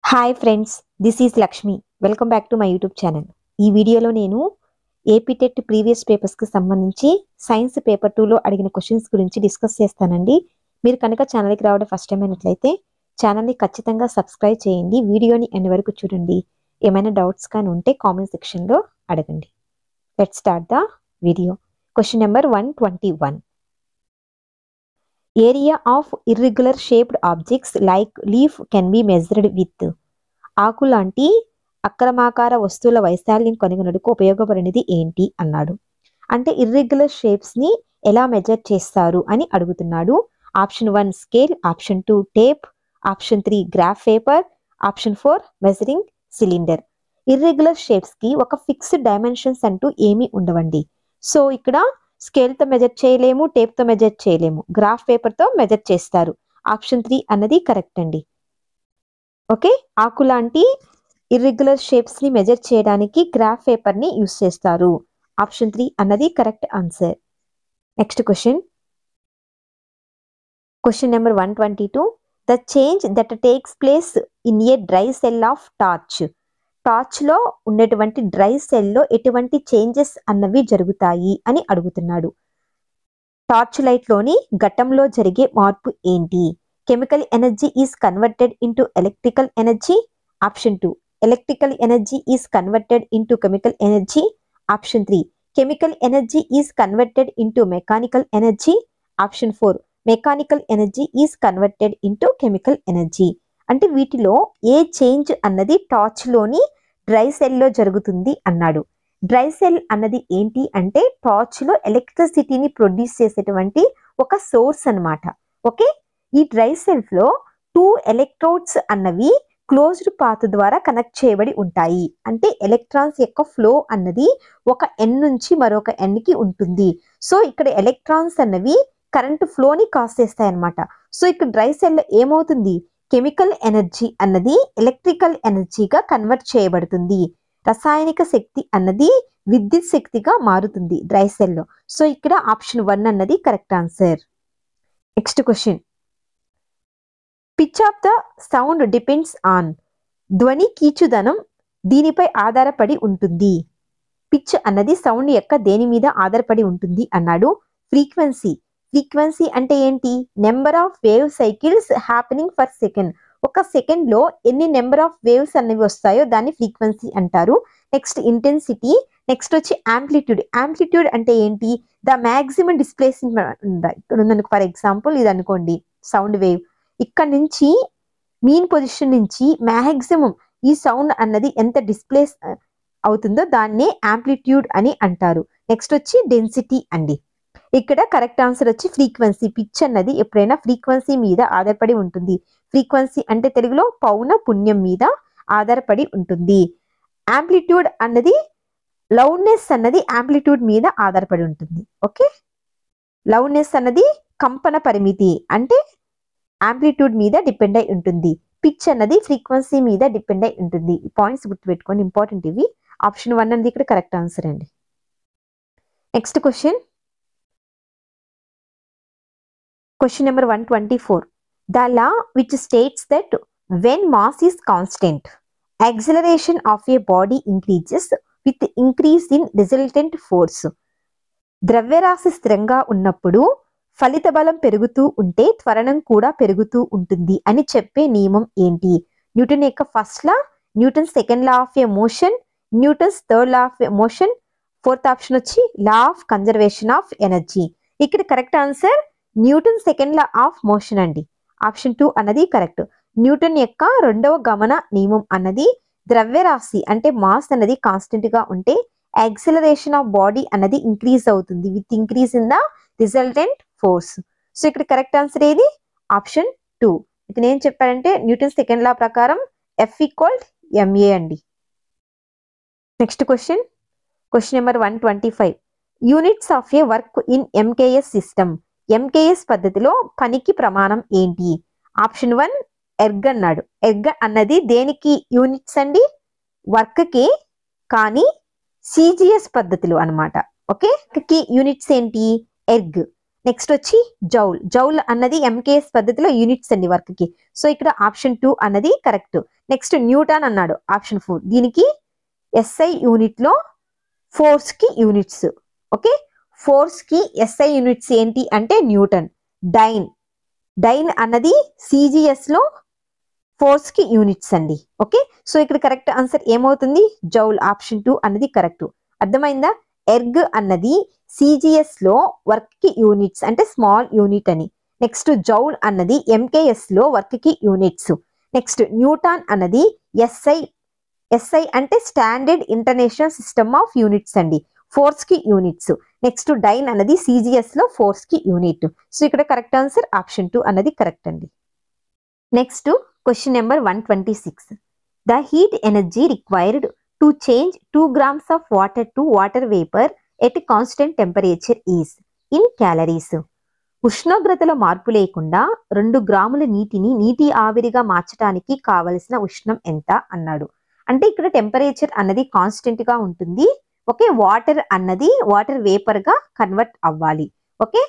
Hi friends, this is Lakshmi. Welcome back to my YouTube channel. ఈ వీడియోలో నేను AP TET previous పేపర్స్కి సంబంధించి science paper 2లో అడిగిన క్వశ్చన్స్ గురించి డిస్కస్ చేస్తానండి. మీరు కనుక ఛానల్కి రావడం ఫస్ట్ టైం అయినట్లయితే ఛానల్ని ఖచ్చితంగా సబ్స్క్రైబ్ చేయండి. వీడియోని ఎండ్ వరకు చూడండి. ఏమైనా డౌట్స్ కానీ ఉంటే కామెంట్ సెక్షన్లో అడగండి. Let's start the video. Question number 121. Area of irregular shaped objects like leaf can be measured with. ఆకు లాంటి అక్రమాకార వస్తువుల వైశాల్యం కనుగొనడానికి ఉపయోగపడినది ఏంటి అన్నాడు. అంటే ఇర్రెగ్యులర్ షేప్స్ని ఎలా మెజర్ చేస్తారు అని అడుగుతున్నాడు. Option 1 scale, option 2 tape, option 3 graph paper, option 4 measuring cylinder. Irregular షేప్స్కి ఒక ఫిక్స్డ్ డైమెన్షన్స్ అంటూ ఏమీ ఉండవండి. సో ఇక్కడ స్కేల్తో మెజర్ చేయలేము, టేప్తో మెజర్ చేయలేము, గ్రాఫ్ పేపర్తో మెజర్ చేస్తారు. ఆప్షన్ 3 అన్నది కరెక్ట్ అండి. ఓకే, ఆకు లాంటి ఇర్రెగ్యులర్ షేప్స్ని మెజర్ చేయడానికి గ్రాఫ్ పేపర్ని యూస్ చేస్తారు. ఆప్షన్ 3 అన్నది correct answer. Next question number 122. The change that takes place in a dry cell of torch. టార్చ్లో ఉన్నటువంటి డ్రై సెల్లో ఎటువంటి చేంజెస్ అన్నవి జరుగుతాయి అని అడుగుతున్నాడు. టార్చ్ లైట్లోని ఘటంలో జరిగే మార్పు ఏంటి? Chemical energy is converted into electrical energy. Option 2 electrical energy is converted into chemical energy. Option 3 chemical energy is converted into mechanical energy. Option 4 mechanical energy is converted into chemical energy. అంటే వీటిలో ఏ change అన్నది టార్చ్లోని dry సెల్లో జరుగుతుంది అన్నాడు. Dry cell అన్నది ఏంటి అంటే టార్చ్లో ఎలక్ట్రిసిటీని produce చేసేటువంటి ఒక సోర్స్ అన్నమాట. ఓకే, ఈ డ్రై సెల్స్లో 2 ఎలక్ట్రోడ్స్ అన్నవి క్లోజ్డ్ పాత్ ద్వారా కనెక్ట్ చేయబడి ఉంటాయి. అంటే ఎలక్ట్రాన్స్ యొక్క ఫ్లో అన్నది ఒక ఎన్ నుంచి మరొక ఎన్కి ఉంటుంది. సో ఇక్కడ ఎలక్ట్రాన్స్ అన్నవి కరెంట్ ఫ్లోని కాస్ చేస్తాయి అన్నమాట. సో ఇక్కడ డ్రై సెల్లో ఏమవుతుంది? కెమికల్ ఎనర్జీ అన్నది ఎలక్ట్రికల్ ఎనర్జీగా కన్వర్ట్ చేయబడుతుంది. రసాయనిక శక్తి అన్నది విద్యుత్ శక్తిగా మారుతుంది డ్రై సెల్లో. సో ఇక్కడ ఆప్షన్ 1 అన్నది correct answer. Next question. Pitch of the sound depends on. ధ్వని కీచుదనం దీనిపై ఆధారపడి ఉంటుంది. పిచ్ అన్నది సౌండ్ యొక్క దేని మీద ఆధారపడి ఉంటుంది అన్నాడు. ఫ్రీక్వెన్సీ. ఫ్రీక్వెన్సీ అంటే ఏంటి? Number of wave cycles happening per second. ఒక సెకండ్లో ఎన్ని నెంబర్ ఆఫ్ వేవ్స్ అన్నవి వస్తాయో దాన్ని ఫ్రీక్వెన్సీ అంటారు. Next intensity. నెక్స్ట్ వచ్చి యాంప్లిట్యూడ్. యాంప్లిట్యూడ్ అంటే ఏంటి? The maximum displacement. ఇక్కడ ఉందనుకో, ఫర్ ఎగ్జాంపుల్ ఇది అనుకోండి సౌండ్ వేవ్. ఇక్కడ నుంచి మీన్ పొజిషన్ నుంచి మ్యాక్సిమం ఈ సౌండ్ అన్నది ఎంత డిస్ప్లేస్ అవుతుందో దాన్నే యాంప్లిట్యూడ్ అని అంటారు. నెక్స్ట్ వచ్చి డెన్సిటీ అండి. ఇక్కడ కరెక్ట్ ఆన్సర్ వచ్చి ఫ్రీక్వెన్సీ. పిచ్ అన్నది ఎప్పుడైనా ఫ్రీక్వెన్సీ మీద ఆధారపడి ఉంటుంది. ఫ్రీక్వెన్సీ అంటే తెలుగులో పౌన పుణ్యం మీద ఆధారపడి ఉంటుంది. యాంప్లిట్యూడ్ అన్నది లౌడ్నెస్ అన్నది యాంప్లిట్యూడ్ మీద ఆధారపడి ఉంటుంది. ఓకే, లౌడ్నెస్ అన్నది కంపన పరిమితి అంటే యాంప్లిట్యూడ్ మీద డిపెండ్ అయి ఉంటుంది. పిచ్ అన్నది ఫ్రీక్వెన్సీ మీద డిపెండ్ అయి ఉంటుంది. ఈ పాయింట్స్ గుర్తుపెట్టుకోండి, ఇంపార్టెంట్ ఇవి. ఆప్షన్ 1 అనేది ఇక్కడ కరెక్ట్ ఆన్సర్ అండి. Next question number 124. The law which states that when mass is constant, acceleration of a body increases with increase in resultant force. ద్రవ్యరాశి స్థిరంగా ఉన్నప్పుడు ఫలిత బలం పెరుగుతూ ఉంటే త్వరణం కూడా పెరుగుతూ ఉంటుంది అని చెప్పే నియమం ఏంటి? న్యూటన్ యొక్క first law, Newton second law of a motion, Newton's third law of a motion. Fourth option వచ్చి law of conservation of energy. ఇక్కడ correct answer Newton second law of motion అండి. ఆప్షన్ 2 అన్నది కరెక్ట్. న్యూటన్ యొక్క రెండవ గమన నియమం అన్నది ద్రవ్యరాశి అంటే మాస్ అన్నది కాన్స్టెంట్ గా ఉంటే యాక్సిలరేషన్ ఆఫ్ బాడీ అన్నది ఇంక్రీజ్ అవుతుంది with increase in the resultant force. So ఇక్కడ కరెక్ట్ ఆన్సర్ ఏది? ఆప్షన్ 2. ఇక్కడ ఏం చెప్పారంటే న్యూటన్ సెకండ్ లా ప్రకారం F = ma అండి. Next question number 125. Units of A work in MKS system. MKS పద్ధతిలో పనికి ప్రమాణం ఏంటి? ఆప్షన్ 1 ఎర్గ్ అన్నాడు. ఎర్గ్ అన్నది దేనికి యూనిట్స్ అండి? వర్క్కి. కానీ CGS పద్ధతిలో అనమాట. ఓకే, యూనిట్స్ ఏంటి? ఎర్గ్. నెక్స్ట్ వచ్చి జౌల్. జౌల్ అన్నది ఎంకేఎస్ పద్ధతిలో యూనిట్స్ అండి వర్క్ కి. సో ఇక్కడ ఆప్షన్ 2 అన్నది కరెక్ట్. నెక్స్ట్ న్యూటన్ అన్నాడు ఆప్షన్ 4. దీనికి ఎస్ఐ యూనిట్ లో ఫోర్స్ కి యూనిట్స్. ఓకే, ఫోర్స్ కి ఎస్ఐ యూనిట్స్ ఏంటి అంటే న్యూటన్. డైన్, డైన్ అన్నది సిజిఎస్ లో ఫోర్స్ కి యూనిట్స్ అండి. ఓకే, సో ఇక్కడ కరెక్ట్ ఆన్సర్ ఏమవుతుంది? జౌల్, ఆప్షన్ 2 అన్నది కరెక్ట్. అర్థమైందా? ఎర్గ్ అన్నది సిజిఎస్ లో వర్క్ కి యూనిట్స్ అంటే స్మాల్ యూనిట్ అని. నెక్స్ట్ జౌల్ అన్నది ఎంకేఎస్ లో వర్క్ కి యూనిట్స్. నెక్స్ట్ న్యూటన్ అన్నది ఎస్ఐ, ఎస్ఐ అంటే standard international system of units అండి, ఫోర్స్ కి యూనిట్స్. నెక్స్ట్ డైన్ అన్నది సిజిఎస్ లో ఫోర్స్ కి యూనిట్. సో ఇక్కడ కరెక్ట్ ఆన్సర్ ఆప్షన్ 2 అన్నది కరెక్ట్ అండి. Next question number 126. The heat energy required to change 2 grams of water to water vapour at constant temperature is in calories. ఉష్ణోగ్రతలో మార్పు లేకుండా 2 గ్రాముల నీటిని నీటి ఆవిరిగా మార్చడానికి కావలసిన ఉష్ణం ఎంత అన్నాడు. అంటే ఇక్కడ టెంపరేచర్ అన్నది కాన్స్టెంట్ గా ఉంటుంది. ఓకే, వాటర్ అన్నది వాటర్ వేపర్ గా కన్వర్ట్ అవ్వాలి. ఓకే,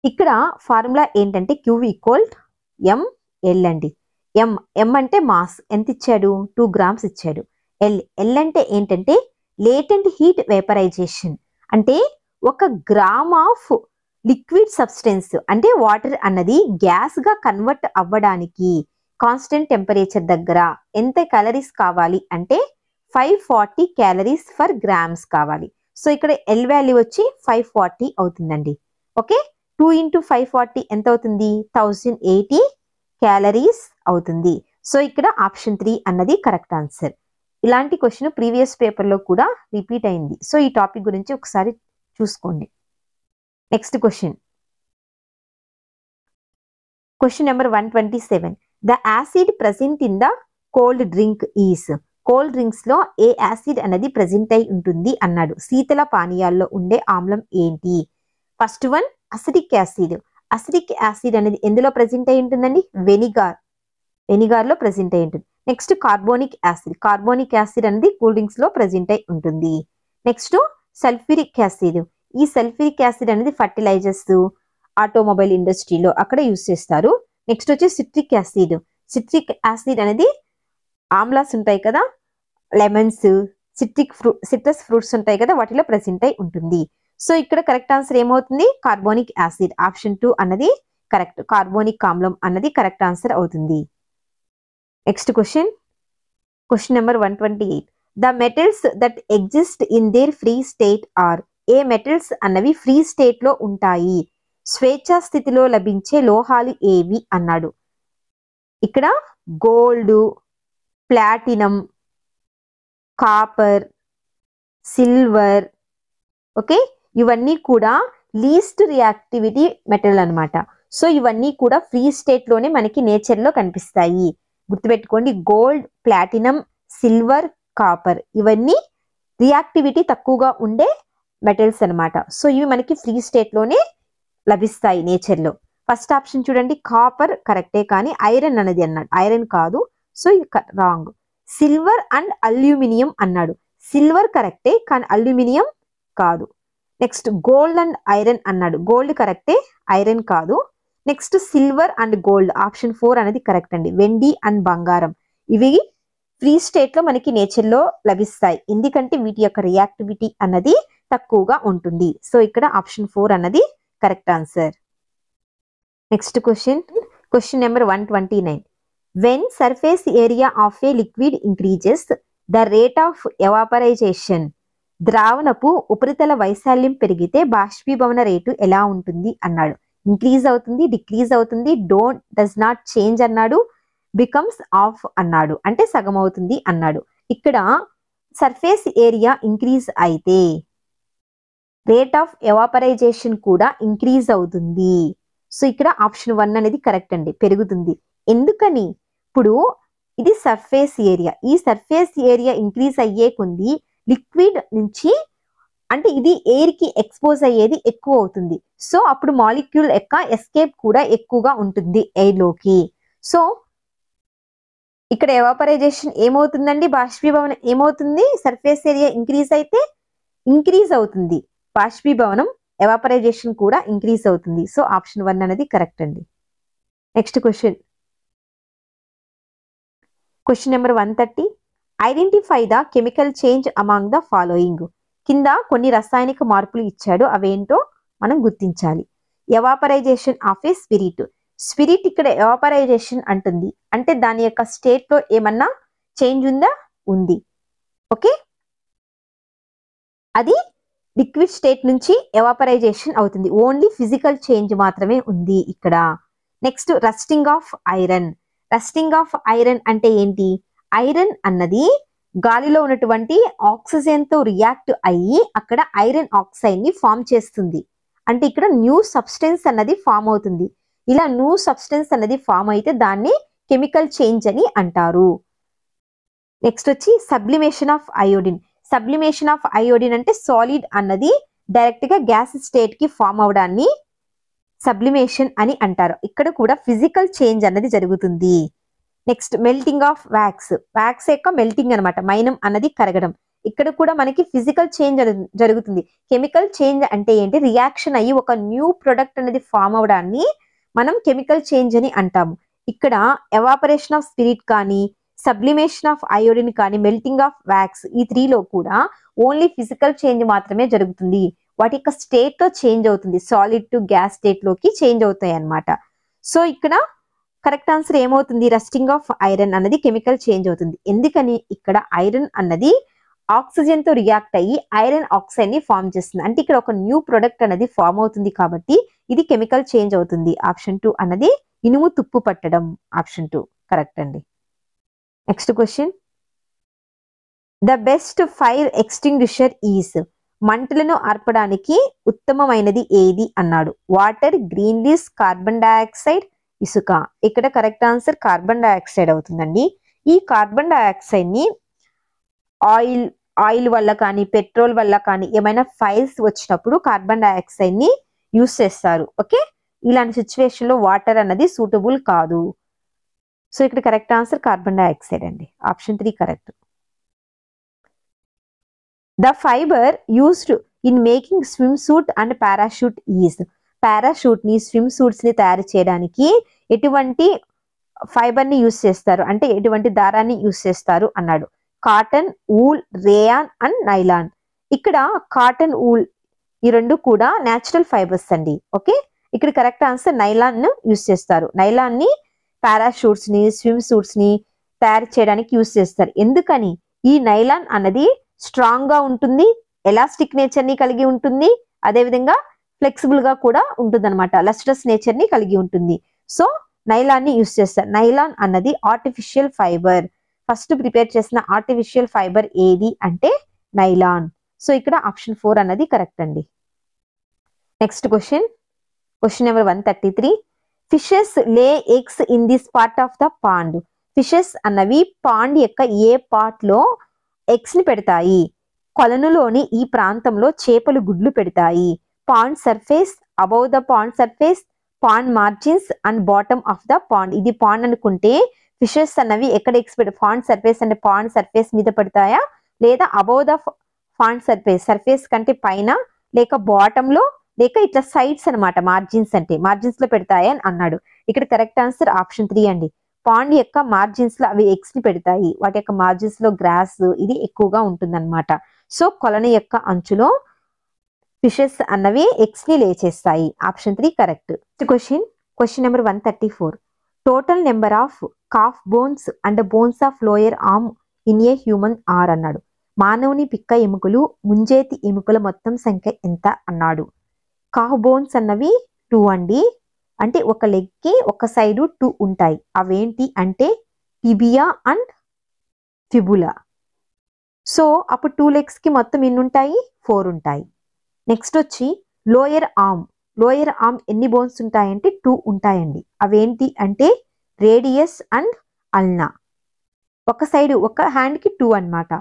ఇక్కడ ఫార్ములా ఏంటంటే Q ఈక్వల్ ML అండి. M అంటే మాస్, ఎంత ఇచ్చాడు? 2 grams ఇచ్చాడు. L అంటే ఏంటంటే లేటెంట్ హీట్ వేపరైజేషన్, అంటే 1 గ్రామ్ ఆఫ్ లిక్విడ్ సబ్స్టెన్స్ అంటే వాటర్ అన్నది గ్యాస్ గా కన్వర్ట్ అవ్వడానికి కాన్స్టెంట్ టెంపరేచర్ దగ్గర ఎంత క్యాలరీస్ కావాలి అంటే 540 క్యాలరీస్ ఫర్ గ్రామ్స్ కావాలి. సో ఇక్కడ L వాల్యూ వచ్చి 540 అవుతుందండి. ఓకే, 2 into 540 ఎంత అవుతుంది? 1080 క్యాలరీస్ అవుతుంది. సో ఇక్కడ ఆప్షన్ 3 అన్నది కరెక్ట్ ఆన్సర్. ఇలాంటి క్వశ్చన్ ప్రీవియస్ పేపర్ లో కూడా రిపీట్ అయింది. సో ఈ టాపిక్ గురించి ఒకసారి చూసుకోండి. Next question, question number 127. The acid present in the cold drink is. Cold drinks లో ఏ యాసిడ్ అనేది ప్రెసెంట్ అయి ఉంటుంది అన్నాడు. శీతల పానీయాల్లో ఉండే ఆమ్లం ఏంటి? First one acidic acid. Acidic acid అనేది ఎందులో ప్రెసెంట్ అయి ఉంటుందండి? వెనిగార్, వెనిగార్ లో ప్రెసెంట్ అయి ఉంటుంది. Next carbonic acid. Carbonic acid అనేది కూల్ డ్రింక్స్ లో ప్రెసెంట్ అయి ఉంటుంది. Next sulphuric acid. ఈ సల్ఫ్యూరిక్ యాసిడ్ అనేది ఫర్టిలైజర్స్, ఆటోమొబైల్ ఇండస్ట్రీలో అక్కడ యూస్ చేస్తారు. నెక్స్ట్ వచ్చి సిట్రిక్ యాసిడ్. సిట్రిక్ యాసిడ్ అనేది ఆమ్లాస్ ఉంటాయి కదా, లెమన్స్, సిట్రస్ ఫ్రూట్స్ ఉంటాయి కదా, వాటిలో ప్రెసెంట్ అయి ఉంటుంది. సో ఇక్కడ కరెక్ట్ ఆన్సర్ ఏమవుతుంది? కార్బోనిక్ యాసిడ్, ఆప్షన్ 2 అన్నది కరెక్ట్. కార్బోనిక్ ఆమ్లం అన్నది కరెక్ట్ ఆన్సర్ అవుతుంది. Next question, question number 128. The metals that exist in there free state or. A metals అన్నవి ఫ్రీ స్టేట్ లో ఉంటాయి? స్వేచ్ఛా స్థితిలో లభించే లోహాలు ఏవి అన్నాడు. ఇక్కడ gold, platinum, copper, silver. Okay, ఇవన్నీ కూడా లీస్ట్ రియాక్టివిటీ మెటల్ అన్నమాట. సో ఇవన్నీ కూడా ఫ్రీ స్టేట్ లోనే మనకి నేచర్ లో కనిపిస్తాయి. గుర్తుపెట్టుకోండి, గోల్డ్, ప్లాటినం, సిల్వర్, కాపర్ ఇవన్నీ రియాక్టివిటీ తక్కువగా ఉండే మెటల్స్ అన్నమాట. సో ఇవి మనకి ఫ్రీ స్టేట్ లోనే లభిస్తాయి నేచర్ లో. ఫస్ట్ ఆప్షన్ చూడండి, కాపర్ కరెక్టే, కానీ ఐరన్ అనేది అన్నాడు. ఐరన్ కాదు, సో ఇది రాంగ్. సిల్వర్ అండ్ అల్యూమినియం అన్నాడు. సిల్వర్ కరెక్టే, కానీ అల్యూమినియం కాదు. నెక్స్ట్ గోల్డ్ అండ్ ఐరన్ అన్నాడు. గోల్డ్ కరెక్టే, ఐరన్ కాదు. Next silver and gold, option 4 అనేది కరెక్ట్ అండి. వెండి అండ్ బంగారం ఇవి ఫ్రీ స్టేట్ లో మనకి నేచర్ లో లభిస్తాయి, ఎందుకంటే వీటి యొక్క రియాక్టివిటీ అన్నది తక్కువగా ఉంటుంది. సో ఇక్కడ ఆప్షన్ 4 అన్నది correct answer. Next question, question number 129. When surface area of a liquid increases the rate of evaporization. ద్రావణపు ఉపరితల వైశాల్యం పెరిగితే బాష్పీభవన రేటు ఎలా ఉంటుంది అన్నాడు. ఇంక్రీజ్ అవుతుంది, డిక్రీజ్ అవుతుంది, డస్ నాట్ చేంజ్ అన్నాడు, బికమ్స్ ఆఫ్ అన్నాడు, అంటే సగం అవుతుంది అన్నాడు. ఇక్కడ సర్ఫేస్ ఏరియా ఇంక్రీజ్ అయితే రేట్ ఆఫ్ ఎవాపరైజేషన్ కూడా ఇంక్రీజ్ అవుతుంది. సో ఇక్కడ ఆప్షన్ 1 అనేది కరెక్ట్ అండి, పెరుగుతుంది. ఎందుకని? ఇప్పుడు ఇది సర్ఫేస్ ఏరియా, ఈ సర్ఫేస్ ఏరియా ఇంక్రీజ్ అయ్యే కొద్ది లిక్విడ్ నుంచి అంటే ఇది ఎయిర్ కి ఎక్స్పోజ్ అయ్యేది ఎక్కువ అవుతుంది. సో అప్పుడు మాలిక్యూల్ యొక్క ఎస్కేప్ కూడా ఎక్కువగా ఉంటుంది ఎయిర్ లోకి. సో ఇక్కడ ఎవాపరైజేషన్ ఏమవుతుందండి? బాష్పీభవనం ఏమవుతుంది? సర్ఫేస్ ఏరియా ఇంక్రీజ్ అయితే ఇంక్రీజ్ అవుతుంది, బాష్పీభవనం ఎవాపరైజేషన్ కూడా ఇంక్రీజ్ అవుతుంది. సో ఆప్షన్ 1 అనేది కరెక్ట్ అండి. Next question number 130. Identify the chemical change among the following. కింద కొన్ని రసాయనిక మార్పులు ఇచ్చాడు, అవేంటో మనం గుర్తించాలి. ఎవాపరైజేషన్ ఆఫ్ ఏ స్పిరిట్. స్పిరిట్ ఇక్కడ ఎవాపరైజేషన్ అంటుంది, అంటే దాని యొక్క స్టేట్ లో ఏమన్నా చేంజ్ ఉందా? ఉంది. ఓకే, అది లిక్విడ్ స్టేట్ నుంచి ఎవాపరైజేషన్ అవుతుంది. ఓన్లీ ఫిజికల్ చేంజ్ మాత్రమే ఉంది ఇక్కడ. Next rusting of iron. Rusting of iron అంటే ఏంటి? ఐరన్ అన్నది గాలిలో ఉన్నటువంటి ఆక్సిజన్ తో రియాక్ట్ అయ్యి అక్కడ ఐరన్ ఆక్సైడ్ ని ఫామ్ చేస్తుంది. అంటే ఇక్కడ న్యూ సబ్స్టెన్స్ అన్నది ఫామ్ అవుతుంది. ఇలా న్యూ సబ్స్టెన్స్ అన్నది ఫామ్ అయితే దాన్ని కెమికల్ చేంజ్ అని అంటారు. నెక్స్ట్ వచ్చి sublimation of iodine. Sublimation of iodine అంటే సాలిడ్ అన్నది డైరెక్ట్ గా గ్యాస్ స్టేట్ కి ఫామ్ అవడాన్ని సబ్లిమేషన్ అని అంటారు. ఇక్కడ కూడా ఫిజికల్ చేంజ్ అన్నది జరుగుతుంది. Next melting of wax. Wax యొక్క మెల్టింగ్ అనమాట, మైనం అన్నది కరగడం. ఇక్కడ కూడా మనకి ఫిజికల్ చేంజ్ జరుగుతుంది. కెమికల్ చేంజ్ అంటే ఏంటి? రియాక్షన్ అయ్యి ఒక న్యూ ప్రొడక్ట్ అనేది ఫామ్ అవడాన్ని మనం కెమికల్ చేంజ్ అని అంటాము. ఇక్కడ ఎవాపరేషన్ ఆఫ్ స్పిరిట్ కానీ, సబ్లిమేషన్ ఆఫ్ అయోడిన్ కానీ, మెల్టింగ్ ఆఫ్ వ్యాక్స్, ఈ 3లో కూడా ఓన్లీ ఫిజికల్ చేంజ్ మాత్రమే జరుగుతుంది. వాటి యొక్క స్టేట్ లో చేంజ్ అవుతుంది, సాలిడ్ టు గ్యాస్ స్టేట్ లోకి చేంజ్ అవుతాయి అన్నమాట. సో ఇక్కడ కరెక్ట్ ఆన్సర్ ఏమవుతుంది? రస్టింగ్ ఆఫ్ ఐరన్ అన్నది కెమికల్ చేంజ్ అవుతుంది. ఎందుకని? ఇక్కడ ఐరన్ అన్నది ఆక్సిజన్ తో రియాక్ట్ అయ్యి ఐరన్ ఆక్సైడ్ ని ఫామ్ చేస్తుంది. అంటే ఇక్కడ ఒక న్యూ ప్రొడక్ట్ అనేది ఫామ్ అవుతుంది కాబట్టి ఇది కెమికల్ చేంజ్ అవుతుంది. ఆప్షన్ 2 అన్నది ఇనుము తుప్పు పట్టడం. ఆప్షన్ 2 కరెక్ట్ అండి. Next question, the best fire extinguisher is. మంటలను ఆర్పడానికి ఉత్తమమైనది ఏది అన్నాడు. Water, green leaves, carbon dioxide, ఇసుక. ఇక్కడ కరెక్ట్ ఆన్సర్ కార్బన్ డైఆక్సైడ్ అవుతుందండి. ఈ కార్బన్ డైఆక్సైడ్ ని ఆయిల్ వల్ల కానీ, పెట్రోల్ వల్ల కానీ ఏమైనా ఫైర్స్ వచ్చినప్పుడు కార్బన్ డైఆక్సైడ్ ని యూస్ చేస్తారు. ఓకే, ఇలాంటి సిచ్యువేషన్ లో వాటర్ అన్నది సూటబుల్ కాదు. సో ఇక్కడ కరెక్ట్ ఆన్సర్ కార్బన్ డైఆక్సైడ్ అండి. Option 3 correct. The fibre used in making swim suit and parachute is. Parachute ని, స్విమ్ సూట్స్ ని తయారు చేయడానికి ఎటువంటి ఫైబర్ ని యూస్ చేస్తారు, అంటే ఎటువంటి దారాన్ని యూస్ చేస్తారు అన్నాడు. Cotton, wool, rayon and nylon. ఇక్కడ కాటన్, ఊల్ ఈ రెండు కూడా న్యాచురల్ ఫైబర్స్ అండి. ఓకే, ఇక్కడ కరెక్ట్ ఆన్సర్ నైలాన్ ను యూస్ చేస్తారు. నైలాన్ ని పారాషూట్స్ ని, స్విమ్ సూట్స్ ని తయారు చేయడానికి యూస్ చేస్తారు. ఎందుకని? ఈ నైలాన్ అన్నది స్ట్రాంగ్ గా ఉంటుంది, ఎలాస్టిక్ నేచర్ ని కలిగి ఉంటుంది, అదేవిధంగా ఫ్లెక్సిబుల్ గా కూడా ఉంటుంది అనమాట, లస్ట్రస్ నేచర్ ని కలిగి ఉంటుంది. సో నైలాన్ ని యూస్ చేస్తారు. నైలాన్ అన్నది ఆర్టిఫిషియల్ ఫైబర్. ఫస్ట్ ప్రిపేర్ చేసిన ఆర్టిఫిషియల్ ఫైబర్ ఏది అంటే నైలాన్. సో ఇక్కడ ఆప్షన్ 4 అన్నది కరెక్ట్ అండి. Next question number 133. Fishes lay eggs in this part of the pond. Fishes అన్నవి పాండ్ యొక్క ఏ పార్ట్ లో ఎగ్స్ ని పెడతాయి? కొలనులోని ఈ ప్రాంతంలో చేపలు గుడ్లు పెడతాయి. Pond surface, above the pond surface, pond margins and bottom of the pond. ఇది పాండ్ అనుకుంటే ఫిషెస్ అన్నవి ఎక్కడ ఎగ్స్ పాండ్ సర్ఫేస్ అంటే పాండ్ సర్ఫేస్ మీద పెడతాయా, లేదా above the pond surface, surface కంటే పైన, లేక బాటమ్ లో, లేక ఇట్లా సైడ్స్ అనమాట, మార్జిన్స్ అంటే మార్జిన్స్ లో పెడతాయి అని అన్నాడు. ఇక్కడ కరెక్ట్ ఆన్సర్ ఆప్షన్ 3 అండి. పాండ్ యొక్క మార్జిన్స్ లో అవి ఎగ్స్ ని పెడతాయి. వాటి యొక్క మార్జిన్స్ లో గ్రాస్ ఇది ఎక్కువగా ఉంటుందన్నమాట. సో కొలను యొక్క అంచులో ఫిషెస్ అన్నవి ఎగ్స్ ని లే చేస్తాయి. Option 3 correct. Question number 134. Total number of calf bones and bones of lower arm in a human are అన్నాడు. మానవుని పిక్క ఎముకలు, ముంజేతి ఎముకల మొత్తం సంఖ్య ఎంత అన్నాడు. కాఫ్ బోన్స్ అన్నవి 2 అండి. అంటే ఒక లెగ్ కి ఒక సైడ్ 2 ఉంటాయి. అవేంటి అంటే టిబియా అండ్ ఫిబులా. సో అప్పుడు 2 లెగ్స్ కి మొత్తం ఎన్ని ఉంటాయి? 4 ఉంటాయి. నెక్స్ట్ వచ్చి లోయర్ ఆర్మ్. లోయర్ ఆర్మ్ ఎన్ని బోన్స్ ఉంటాయంటే 2 ఉంటాయండి. అవేంటి అంటే రేడియస్ అండ్ అల్నా. ఒక సైడ్ ఒక హ్యాండ్ కి 2 అన్నమాట.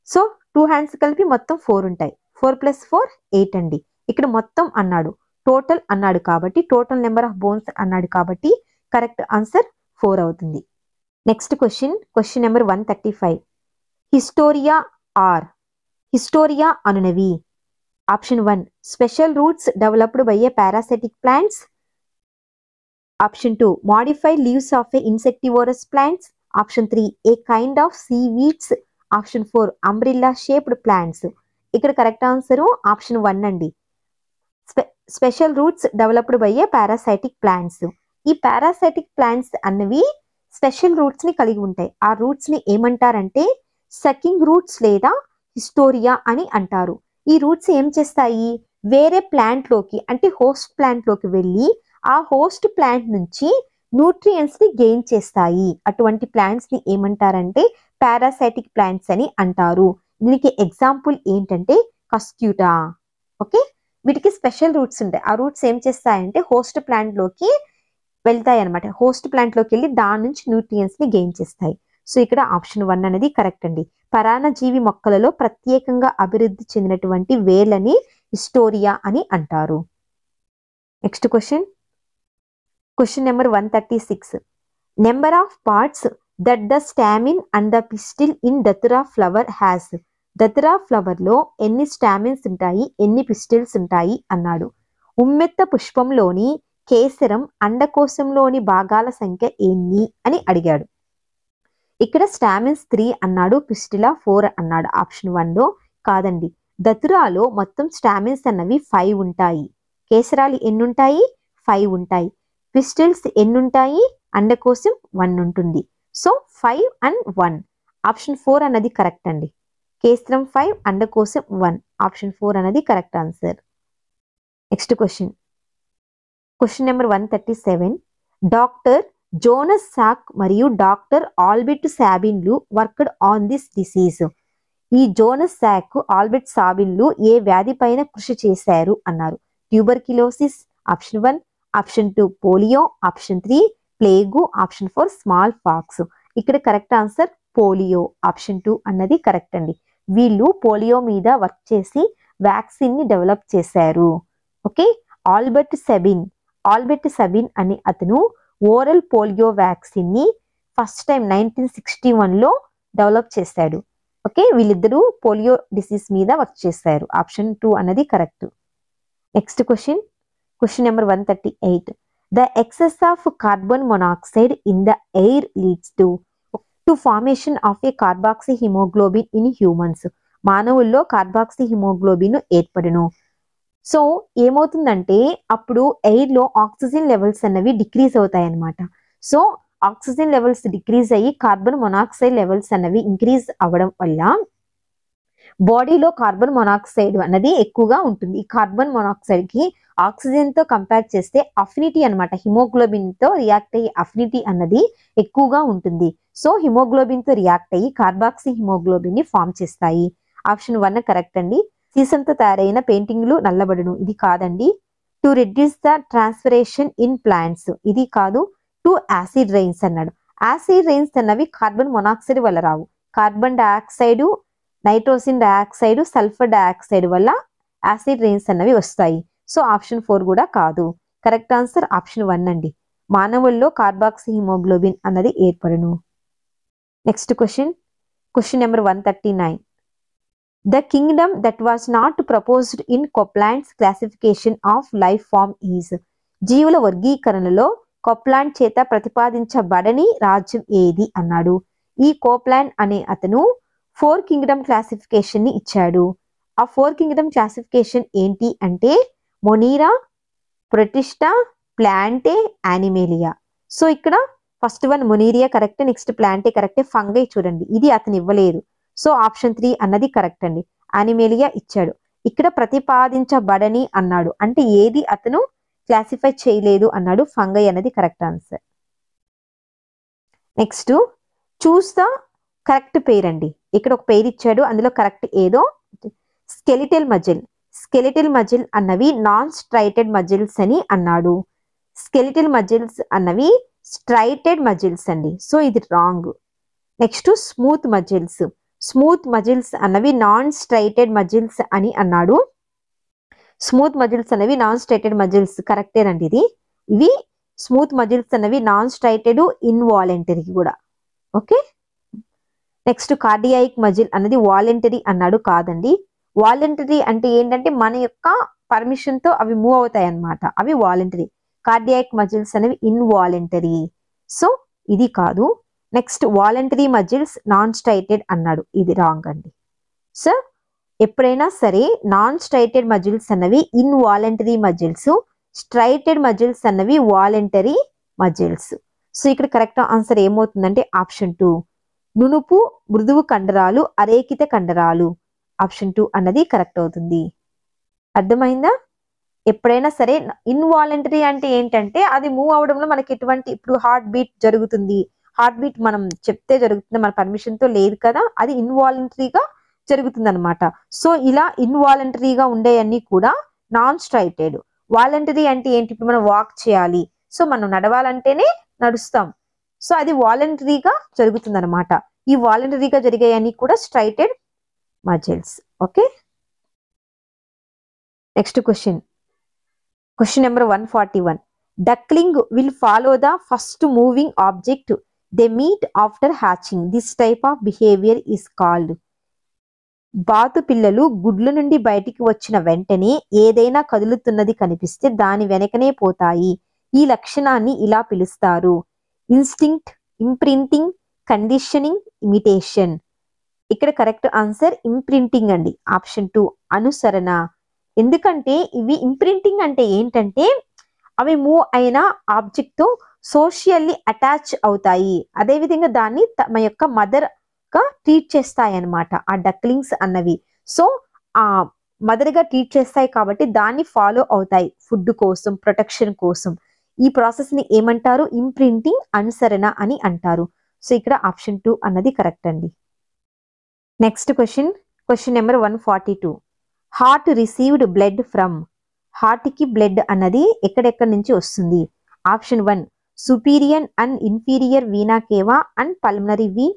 సో 2 హ్యాండ్స్ కలిపి మొత్తం 4 ఉంటాయి. 4 + 4 8 అండి. ఇక్కడ మొత్తం అన్నాడు, టోటల్ అన్నాడు కాబట్టి, టోటల్ నెంబర్ ఆఫ్ బోన్స్ అన్నాడు కాబట్టి కరెక్ట్ ఆన్సర్ 4 అవుతుంది. Next question number 135. Haustoria are. Haustoria అనునవి option 1 special roots developed by a parasitic plants. Option 2 modified leaves of a insectivorous plants. Option 3 a kind of seaweeds. Option 4 umbrella shaped plants. ఇక్కడ correct answer option 1 అండి. Special roots developed by a parasitic plants. ఈ parasitic plants అన్నవి special roots ని కలిగి ఉంటాయి. ఆ roots ని ఏమంటారంటే సకింగ్ రూట్స్ లేదా హిస్టోరియా అని అంటారు. ఈ రూట్స్ ఏం చేస్తాయి, వేరే ప్లాంట్ లోకి అంటే హోస్ట్ ప్లాంట్ లోకి వెళ్ళి ఆ హోస్ట్ ప్లాంట్ నుంచి న్యూట్రియంట్స్ ని గెయిన్ చేస్తాయి. అటువంటి ప్లాంట్స్ ని ఏమంటారంటే పారాసైటిక్ ప్లాంట్స్ అని అంటారు. దీనికి ఎగ్జాంపుల్ ఏంటంటే కస్క్యూటా. ఓకే, వీటికి స్పెషల్ రూట్స్ ఉంటాయి. ఆ రూట్స్ ఏం చేస్తాయంటే హోస్ట్ ప్లాంట్ లోకి వెళ్తాయి అనమాట. హోస్ట్ ప్లాంట్ లోకి వెళ్ళి దాని నుంచి న్యూట్రియంట్స్ ని గెయిన్ చేస్తాయి. సో ఇక్కడ ఆప్షన్ 1 అనేది కరెక్ట్ అండి. పరాన్నజీవి మొక్కలలో ప్రత్యేకంగా అభివృద్ధి చెందినటువంటి వేర్లని హిస్టోరియా అని అంటారు. Next question number 136. Number of parts that the stamen and the pistil in datura flower has. Datura flower లో ఎన్ని స్టామిన్స్ ఉంటాయి, ఎన్ని పిస్టిల్స్ ఉంటాయి అన్నాడు. ఉమ్మెత్త పుష్పంలోని కేసరం అండకోశంలోని భాగాల సంఖ్య ఎన్ని అని అడిగాడు. ఇక్కడ స్టామిన్స్ 3 అన్నాడు, పిస్టిలా 4 అన్నాడు. ఆప్షన్ 1 లో కాదండి. దతురాలో మొత్తం స్టామిన్స్ అన్నవి 5 ఉంటాయి. కేసరాలు ఎన్ని ఉంటాయి, 5 ఉంటాయి. పిస్టిల్స్ ఎన్ని ఉంటాయి, అండకోశం 1 ఉంటుంది. So 5 and 1. ఆప్షన్ 4 అన్నది కరెక్ట్ అండి. కేసరం 5, అండకోశం 1. ఆప్షన్ 4 అనేది correct answer. Next question number 137. Doctor Jonas Salk మరియు డాక్టర్ ఆల్బర్ట్ సాబిన్లు వర్క్డ్ ఆన్ దిస్ డిసీజ్. ఈ జోనస్ సాక్, ఆల్బర్ట్ సాబిన్లు ఏ వ్యాధి పైన కృషి చేశారు అన్నారు. Tuberculosis option 1, option 2 polio, option 3 plague, option 4 smallpox. ఇక్కడ కరెక్ట్ ఆన్సర్ పోలియో. ఆప్షన్ 2 అన్నది కరెక్ట్ అండి. వీళ్ళు పోలియో మీద వర్క్ చేసి వ్యాక్సిన్ ని డెవలప్ చేశారు. ఓకే, ఆల్బర్ట్ సబిన్ అనే అతను ఓరల్ పోలియో వ్యాక్సిన్ ని ఫస్ట్ టైం 1961 లో డెవలప్ చేశాడు. ఓకే, వీళ్ళిద్దరూ పోలియో డిసీజ్ మీద వర్క్ చేశారు. ఆప్షన్ 2 అన్నది correct. Next question number 138. The excess of carbon monoxide in the air leads to formation of A carboxy haemoglobin in humans. మానవుల్లో carboxy haemoglobin ఏర్పడును. So ఏమవుతుందంటే అప్పుడు air లో oxygen levels అన్నవి decrease అవుతాయి అన్నమాట. సో ఆక్సిజన్ లెవెల్స్ డిక్రీజ్ అయ్యి carbon monoxide levels అన్నవి increase అవ్వడం వల్ల బాడీలో కార్బన్ మొనాక్సైడ్ అన్నది ఎక్కువగా ఉంటుంది. ఈ కార్బన్ మొనాక్సైడ్ కి ఆక్సిజన్ తో కంపేర్ చేస్తే అఫినిటీ అనమాట, హిమోగ్లోబిన్ తో రియాక్ట్ అయ్యే అఫినిటీ అన్నది ఎక్కువగా ఉంటుంది. సో హిమోగ్లోబిన్ తో రియాక్ట్ అయ్యి కార్బాక్సీ హిమోగ్లోబిన్ ని ఫామ్ చేస్తాయి. ఆప్షన్ 1 కరెక్ట్ అండి. సీసంతో తయారైన పెయింటింగ్లు నల్లబడును. ఇది కాదండి. To reduce the transpiration in plants. ఇది కాదు. టు యాసిడ్ రైన్స్ అన్నాడు. యాసిడ్ రైన్స్ అన్నవి కార్బన్ మొనాక్సైడ్ వల్ల రావు. Carbon dioxide, nitrogen dioxide, sulphur dioxide వల్ల యాసిడ్ రైన్స్ అన్నవి వస్తాయి. సో ఆప్షన్ 4 కూడా కాదు. కరెక్ట్ ఆన్సర్ ఆప్షన్ 1 అండి. మానవుల్లో కార్బాక్సీ హిమోగ్లోబిన్ అన్నది ఏర్పడును. Next question number 139. The kingdom that was not proposed in Copland's classification of life form is. జీవుల వర్గీకరణలో కోప్లాండ్ చేత ప్రతిపాదించబడని రాజ్యం ఏది అన్నాడు. ఈ కోప్లాండ్ అనే అతను 4 కింగ్డమ్ క్లాసిఫికేషన్ ని ఇచ్చాడు. ఆ 4 కింగ్డమ్ క్లాసిఫికేషన్ ఏంటి అంటే Monera, Protista, Plantae, Animalia. So ఇక్కడ first 1 Monera correct, next Plantae correct. Fungi చూడండి, ఇది అతను ఇవ్వలేదు. సో ఆప్షన్ 3 అన్నది కరెక్ట్ అండి. యానిమేలియా ఇచ్చాడు. ఇక్కడ ప్రతిపాదించబడని అన్నాడు అంటే ఏది అతను క్లాసిఫై చేయలేదు అన్నాడు. ఫంగై అన్నది correct answer. Next choose the correct pair అండి. ఇక్కడ ఒక పేరు ఇచ్చాడు, అందులో కరెక్ట్ ఏదో. స్కెలిటల్ మజిల్ అన్నవి నాన్ స్ట్రైటెడ్ మజిల్స్ అని అన్నాడు. స్కెలిటల్ మజిల్స్ అన్నవి స్ట్రైటెడ్ మజిల్స్ అండి. సో ఇది రాంగ్. నెక్స్ట్ స్మూత్ మజిల్స్ అన్నవి నాన్ స్ట్రైటెడ్ మజిల్స్ అని అన్నాడు. స్మూత్ మజిల్స్ అనేవి నాన్ స్ట్రైటెడ్ మజిల్స్ కరెక్టేనండి. ఇవి స్మూత్ మజిల్స్ అనేవి నాన్ స్ట్రైటెడ్, ఇన్వాలంటరీ కూడా. ఓకే, నెక్స్ట్ కార్డియాయిక్ మజిల్ అన్నది వాలంటరీ అన్నాడు. కాదండి, వాలంటరీ అంటే ఏంటంటే మన యొక్క పర్మిషన్ తో అవి మూవ్ అవుతాయి అన్నమాట, అవి వాలంటరీ. కార్డియాక్ మజిల్స్ అనేవి ఇన్వాలంటరీ. సో ఇది కాదు. Next voluntary muscles non striated అన్నాడు, ఇది రాంగ్ అండి. సో ఎప్పుడైనా సరే నాన్ స్ట్రైటెడ్ మజిల్స్ అన్నవి ఇన్వాలంటరీ మజిల్స్, స్ట్రైటెడ్ మజిల్స్ అన్నవి వాలంటరీ మజిల్స్. సో ఇక్కడ కరెక్ట్ ఆన్సర్ ఏమవుతుందంటే ఆప్షన్ 2, నునుపు మృదువు కండరాలు అరేకిత కండరాలు. ఆప్షన్ 2 అన్నది కరెక్ట్ అవుతుంది. అర్థమైందా? ఎప్పుడైనా సరే ఇన్వాలంటరీ అంటే ఏంటంటే అది మూవ్ అవడంలో మనకి ఎటువంటి, ఇప్పుడు హార్ట్ బీట్ జరుగుతుంది, హార్ట్ బీట్ మనం చెప్తే జరుగుతుంది, మన పర్మిషన్ తో లేదు కదా, అది ఇన్వాలంటరీగా జరుగుతుంది అనమాట. సో ఇలా ఇన్వాలంటరీగా ఉండేవన్నీ కూడా నాన్ స్ట్రైటెడ్. వాలంటరీ అంటే ఏంటి, ఇప్పుడు మనం వాక్ చేయాలి, సో మనం నడవాలంటేనే నడుస్తాం, సో అది వాలంటరీగా జరుగుతుంది అనమాట. ఈ వాలంటరీగా జరిగేవన్నీ కూడా striated muscles. Okay, next question number 141. Duckling will follow the first moving object they meet after hatching. This type of behavior is called. బాతు పిల్లలు గుడ్ల నుండి బయటికి వచ్చిన వెంటనే ఏదైనా కదులుతున్నది కనిపిస్తే దాని వెనకనే పోతాయి. ఈ లక్షణాన్ని ఇలా పిలుస్తారు: ఇన్స్టింక్ట్, ఇంప్రింటింగ్, కండిషనింగ్, ఇమిటేషన్. ఇక్కడ కరెక్ట్ ఆన్సర్ ఇంప్రింటింగ్ అండి, ఆప్షన్ 2 అనుసరణ. ఎందుకంటే ఇవి ఇంప్రింటింగ్ అంటే ఏంటంటే అవి మూవ్ అయిన ఆబ్జెక్ట్ తో సోషియల్లీ అటాచ్ అవుతాయి, అదేవిధంగా దాన్ని తమ యొక్క మదర్ గా ట్రీట్ చేస్తాయి అన్నమాట ఆ డక్లింగ్స్ అన్నవి. సో ఆ మదర్ గా ట్రీట్ చేస్తాయి కాబట్టి దాన్ని ఫాలో అవుతాయి ఫుడ్ కోసం, ప్రొటెక్షన్ కోసం. ఈ ప్రాసెస్ ని ఏమంటారు? ఇంప్రింటింగ్, అనుసరణ అని అంటారు. సో ఇక్కడ ఆప్షన్ 2 అన్నది కరెక్ట్ అండి. Next question number 142. Heart received blood from. Heart కి బ్లడ్ అన్నది ఎక్కడెక్కడి నుంచి వస్తుంది? Option 1 superior and inferior vena cava and pulmonary vein.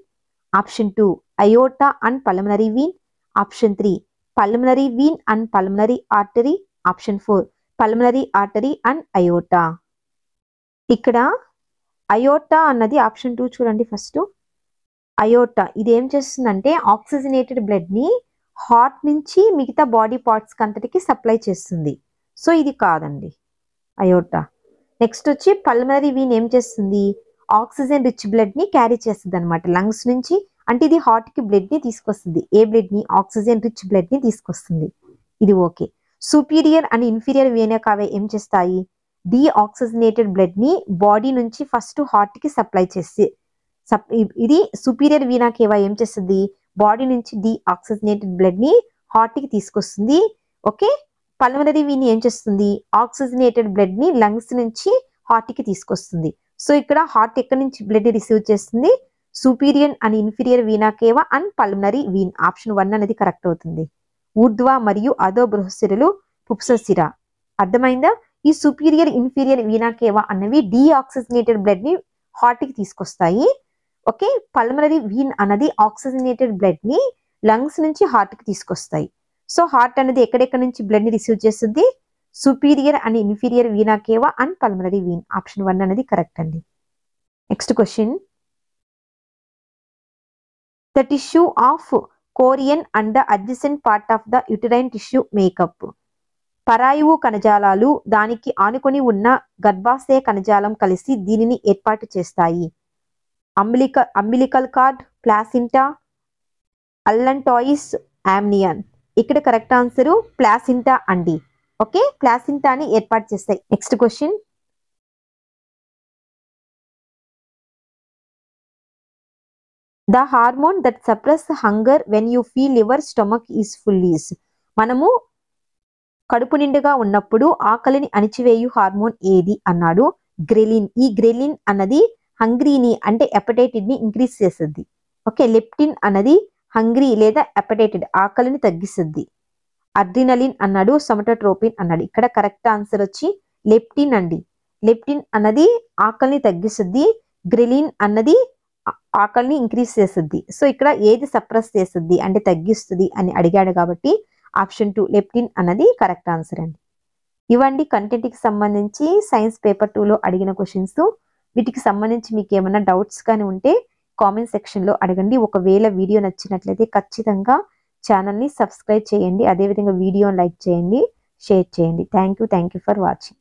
Option 2 aorta and pulmonary vein. Option 3 pulmonary vein and pulmonary artery. Option 4 pulmonary artery and aorta. ఇక్కడ aorta అన్నది option 2 చూడండి. First iota ఇది ఏం చేస్తుందంటే ఆక్సిజనేటెడ్ బ్లడ్ ని heart నుంచి మిగతా body parts అంతటికి సప్లై చేస్తుంది. సో ఇది కాదండి అయోటా. నెక్స్ట్ వచ్చి పల్మనరీ వీన్ ఏం చేస్తుంది? ఆక్సిజన్ రిచ్ బ్లడ్ ని క్యారీ చేస్తుంది అనమాట లంగ్స్ నుంచి. అంటే ఇది హార్ట్ కి బ్లడ్ ని తీసుకొస్తుంది. ఏ బ్లడ్ ని? ఆక్సిజన్ రిచ్ బ్లడ్ ని తీసుకొస్తుంది. ఇది okay. Superior and inferior vena cava ఏం చేస్తాయి? డీఆక్సిజనేటెడ్ బ్లడ్ ని బాడీ నుంచి ఫస్ట్ హార్ట్ కి సప్లై చేసి, ఇది సుపీరియర్ వీనా కేవా ఏం చేస్తుంది? బాడీ నుంచి డీఆక్సిజనేటెడ్ బ్లడ్ ని హార్ట్ కి తీసుకొస్తుంది. ఓకే. పల్మనరీ వీన్ ఏం చేస్తుంది? ఆక్సిజనేటెడ్ బ్లడ్ ని లంగ్స్ నుంచి హార్ట్ కి తీసుకొస్తుంది. సో ఇక్కడ హార్ట్ ఎక్కడి నుంచి బ్లడ్ రిసీవ్ చేస్తుంది? Superior and inferior vena cava and pulmonary vein. Option 1 అనేది కరెక్ట్ అవుతుంది. ఊర్ధ్వ మరియు అధో బృహశిరలు పుప్సశిర. అర్థమైందా? ఈ సుపీరియర్, ఇన్ఫీరియర్ వీనా కేవా అన్నవి డీఆక్సిజనేటెడ్ బ్లడ్ ని హార్ట్ కి తీసుకొస్తాయి. ఓకే. పల్మనరీ వీన్ అన్నది ఆక్సిజనేటెడ్ బ్లడ్ ని లంగ్స్ నుంచి హార్ట్ కి తీసుకొస్తాయి. సో హార్ట్ అనేది ఎక్కడెక్కడి నుంచి బ్లడ్ ని రిసీవ్ చేస్తుంది? Superior and inferior vena cava and pulmonary vein. Option 1 అనేది కరెక్ట్ అండి. Next question. The tissue of chorion and the adjacent part of the uterine tissue make up. పరాయువు కణజాలాలు దానికి ఆనుకొని ఉన్న గర్భాశయ కణజాలం కలిసి దీనిని ఏర్పాటు చేస్తాయి. Umbilical cord, placenta, allantois, amnion. ఇక్కడ కరెక్ట్ ఆన్సర్ ప్లాసింటా అండి. ఓకే, ప్లాసింటాని ఏర్పాటు చేస్తాయి. Next question. The hormone that suppress hunger when you feel your stomach is full is. మనము కడుపు నిండుగా ఉన్నప్పుడు ఆకలిని అణిచివేయు హార్మోన్ ఏది అన్నాడు? గ్రెలిన్. ఈ గ్రెలిన్ అన్నది హంగ్రీని అంటే ఎపటైటిడ్ ని ఇంక్రీజ్ చేస్తుంది. ఓకే. లెప్టిన్ అన్నది హంగ్రీ లేదా ఎపటైటిడ్ ఆకలిని తగ్గిస్తుంది. అడ్రినలిన్ అన్నాడు, సొమటోట్రోపిన్ అన్నాడు. ఇక్కడ కరెక్ట్ ఆన్సర్ వచ్చి లెప్టిన్ అండి. లెప్టిన్ అన్నది ఆకలిని తగ్గిస్తుంది, గ్రెలిన్ అన్నది ఆకలిని ఇంక్రీజ్ చేస్తుంది. సో ఇక్కడ ఏది సప్రెస్ చేస్తుంది అంటే తగ్గిస్తుంది అని అడిగాడు కాబట్టి ఆప్షన్ 2 లెప్టిన్ అన్నది కరెక్ట్ ఆన్సర్ అండి. ఇవ్వండి కంటెంట్ కి సంబంధించి సైన్స్ పేపర్ 2లో అడిగిన క్వశ్చన్స్. వీటికి సంబంధించి మీకు ఏమైనా డౌట్స్ కానీ ఉంటే కామెంట్ సెక్షన్ లో అడగండి. ఒకవేళ వీడియో నచ్చినట్లయితే ఖచ్చితంగా ఛానల్ని సబ్స్క్రైబ్ చేయండి. అదేవిధంగా వీడియోని లైక్ చేయండి, షేర్ చేయండి. Thank you for watching.